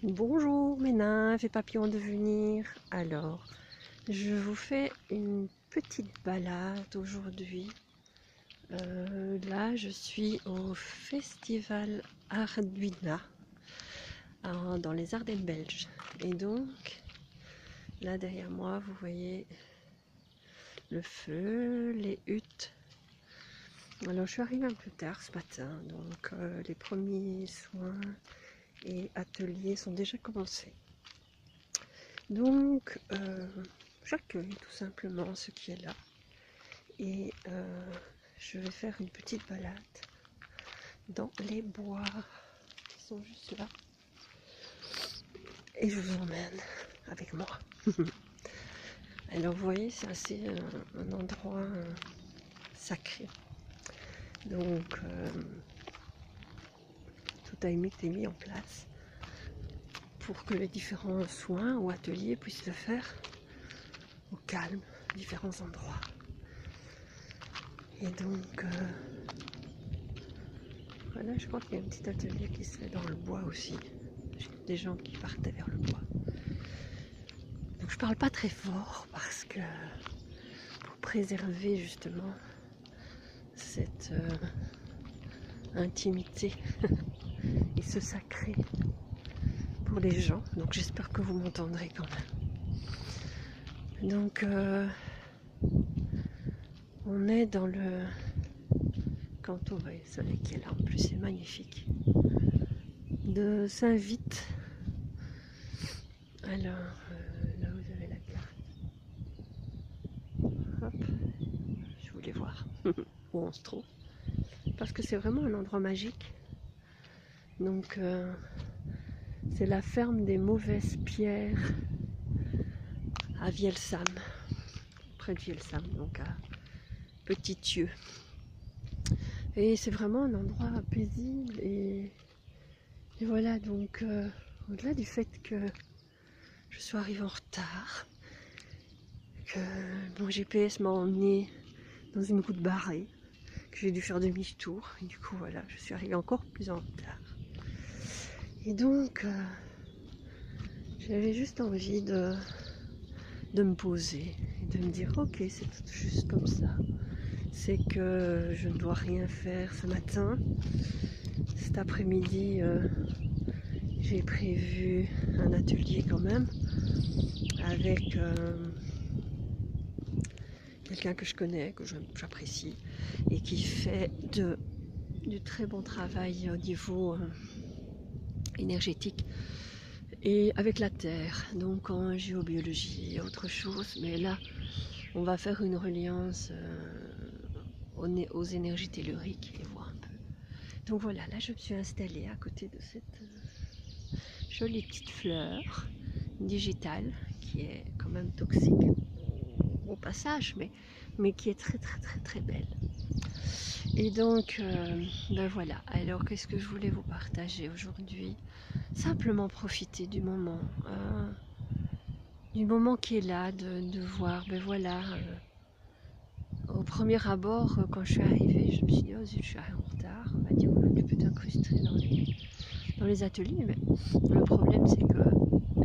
Bonjour mes nymphes et papillons de venir. Alors, je vous fais une petite balade aujourd'hui. Là, je suis au festival Arduina dans les Ardennes belges. Et donc, là derrière moi, vous voyez le feu, les huttes. Alors, je suis arrivée un peu tard ce matin, donc les premiers soins et ateliers sont déjà commencés. Donc, j'accueille tout simplement ce qui est là et je vais faire une petite balade dans les bois qui sont juste là et je vous emmène avec moi. Alors, vous voyez, c'est assez un endroit sacré. Donc, tout a été mis en place pour que les différents soins ou ateliers puissent se faire au calme, différents endroits. Et donc, voilà, je crois qu'il y a un petit atelier qui se fait dans le bois aussi. J'ai des gens qui partaient vers le bois. Donc je parle pas très fort parce que pour préserver justement cette intimité et ce sacré pour les gens. Donc j'espère que vous m'entendrez quand même. Donc on est dans le canton, vous voyez le soleil qui est là en plus, c'est magnifique. De Saint-Vite. Alors là vous avez la carte. Hop, je voulais voir où on se trouve. Parce que c'est vraiment un endroit magique. Donc c'est la ferme des mauvaises pierres à Vielsam, près de Vielsam, donc à Petit-Thieu. Et c'est vraiment un endroit paisible et voilà, donc au-delà du fait que je sois arrivée en retard, que mon GPS m'a emmené dans une route barrée, que j'ai dû faire demi-tour, et du coup voilà, je suis arrivée encore plus en retard. Et donc j'avais juste envie de me poser et de me dire ok, c'est tout juste comme ça. C'est que je ne dois rien faire ce matin. Cet après-midi, j'ai prévu un atelier quand même avec quelqu'un que je connais, que j'apprécie et qui fait du très bon travail au niveau énergétique et avec la terre, donc en géobiologie et autre chose. Mais là, on va faire une reliance aux énergies telluriques et voir un peu. Donc voilà, là je me suis installée à côté de cette jolie petite fleur digitale qui est quand même toxique au passage, mais qui est très très très très belle. Et donc, ben voilà, alors qu'est-ce que je voulais vous partager aujourd'hui? Simplement profiter du moment qui est là, de voir, ben voilà, au premier abord, quand je suis arrivée, je me suis dit, oh zut, je suis arrivée en retard, on va dire, oh, tu peux t'incruster dans les ateliers, mais le problème c'est que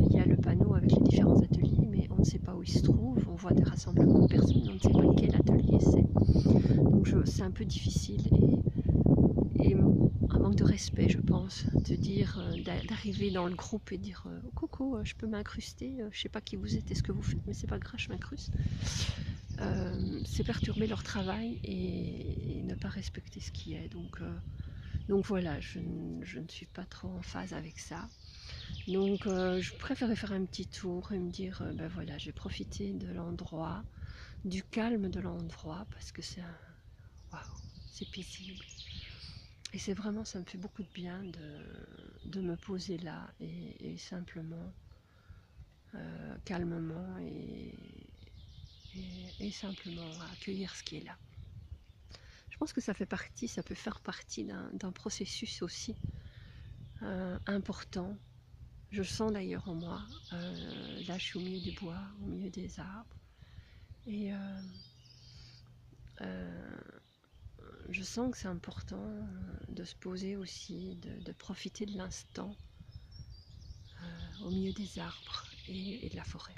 il y a le panneau avec les différents ateliers, mais on ne sait pas où ils se trouvent, on voit des rassemblements de personnes, on ne sait pas quel atelier c'est. Donc c'est un peu difficile et un manque de respect, je pense, de dire, d'arriver dans le groupe et dire coucou, je peux m'incruster, je sais pas qui vous êtes et ce que vous faites, mais c'est pas grave, je m'incruste. C'est perturber leur travail et ne pas respecter ce qui est. Donc voilà, je ne suis pas trop en phase avec ça. Donc je préférais faire un petit tour et me dire, ben voilà, j'ai profité de l'endroit, du calme de l'endroit, parce que waouh, c'est paisible. Et c'est vraiment, ça me fait beaucoup de bien de me poser là et simplement, calmement et simplement accueillir ce qui est là. Je pense que ça peut faire partie d'un processus aussi important. Je le sens d'ailleurs en moi. Là, je suis au milieu du bois, au milieu des arbres. Et je sens que c'est important de se poser aussi, de profiter de l'instant, au milieu des arbres et de la forêt.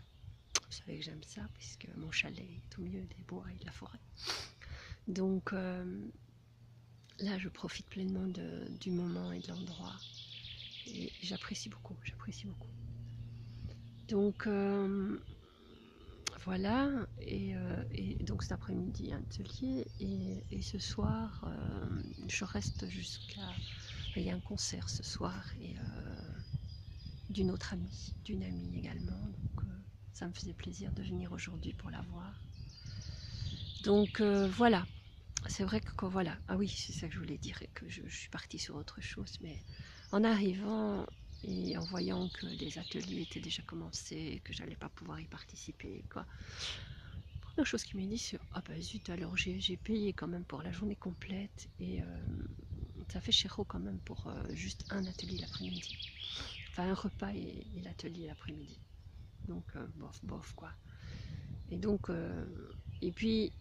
Vous savez que j'aime ça, puisque mon chalet est au milieu des bois et de la forêt. Donc là, je profite pleinement du moment et de l'endroit. Et j'apprécie beaucoup, j'apprécie beaucoup. Donc voilà, et donc cet après-midi, atelier, et ce soir, je reste jusqu'à... Il y a un concert ce soir, et d'une autre amie, d'une amie également, donc ça me faisait plaisir de venir aujourd'hui pour la voir. Donc voilà, c'est vrai que voilà, ah oui, c'est ça que je voulais dire, et que je suis partie sur autre chose, mais en arrivant et en voyant que les ateliers étaient déjà commencés, que j'allais pas pouvoir y participer, quoi. La première chose qui m'est dit, c'est ah bah zut, alors j'ai payé quand même pour la journée complète, et ça fait cher quand même pour juste un atelier l'après-midi. Enfin, un repas et l'atelier l'après-midi. Donc, bof, bof, quoi. Et donc, et puis,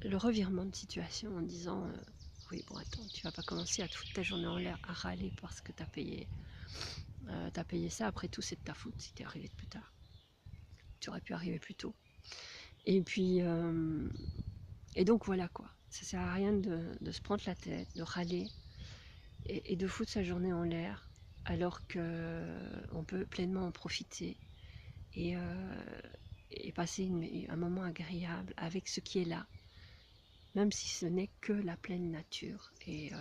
le revirement de situation en disant oui, bon, attends, tu vas pas commencer à toute ta journée en l'air à râler parce que t'as payé ça. Après tout, c'est de ta faute si t'es arrivé plus tard. Tu aurais pu arriver plus tôt. Et puis, et donc voilà, quoi. Ça sert à rien de se prendre la tête, de râler et de foutre sa journée en l'air, alors qu'on peut pleinement en profiter et passer un moment agréable avec ce qui est là, même si ce n'est que la pleine nature et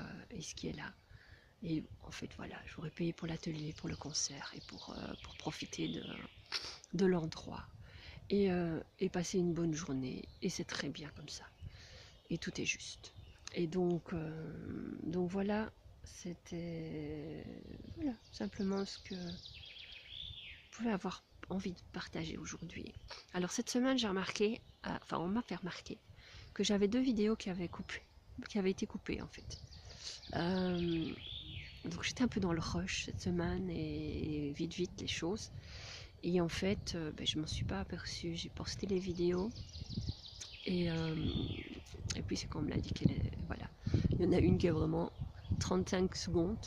ce qui est là. Et en fait, voilà, j'aurais payé pour l'atelier, pour le concert et pour profiter de l'endroit et passer une bonne journée. Et c'est très bien comme ça. Et tout est juste. Et donc voilà, c'était voilà, simplement ce que je pouvais avoir envie de partager aujourd'hui. Alors cette semaine, j'ai remarqué, enfin on m'a fait remarquer, que j'avais 2 vidéos qui avaient été coupées en fait. Donc j'étais un peu dans le rush cette semaine et vite les choses. Et en fait, je m'en suis pas aperçue. J'ai posté les vidéos et puis c'est qu'on me l'a dit qu'elle est... Voilà. Il y en a une qui est vraiment 35 secondes.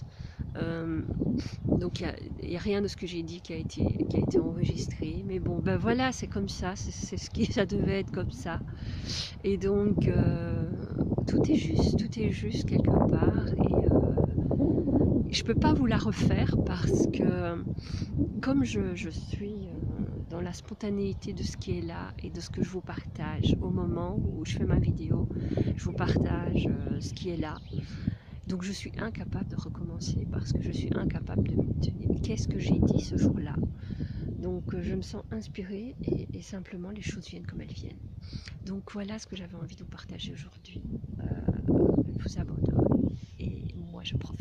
Donc il n'y a rien de ce que j'ai dit qui a été enregistré. Mais bon, ben voilà, c'est comme ça. C'est ce qui ça devait être comme ça. Et donc tout est juste quelque part. Et je peux pas vous la refaire parce que comme je suis dans la spontanéité de ce qui est là et de ce que je vous partage au moment où je fais ma vidéo, je vous partage ce qui est là. Donc je suis incapable de recommencer parce que je suis incapable de me tenir. Qu'est-ce que j'ai dit ce jour-là? Donc je me sens inspirée et simplement les choses viennent comme elles viennent. Donc voilà ce que j'avais envie de vous partager aujourd'hui. Je vous abandonne et moi je profite.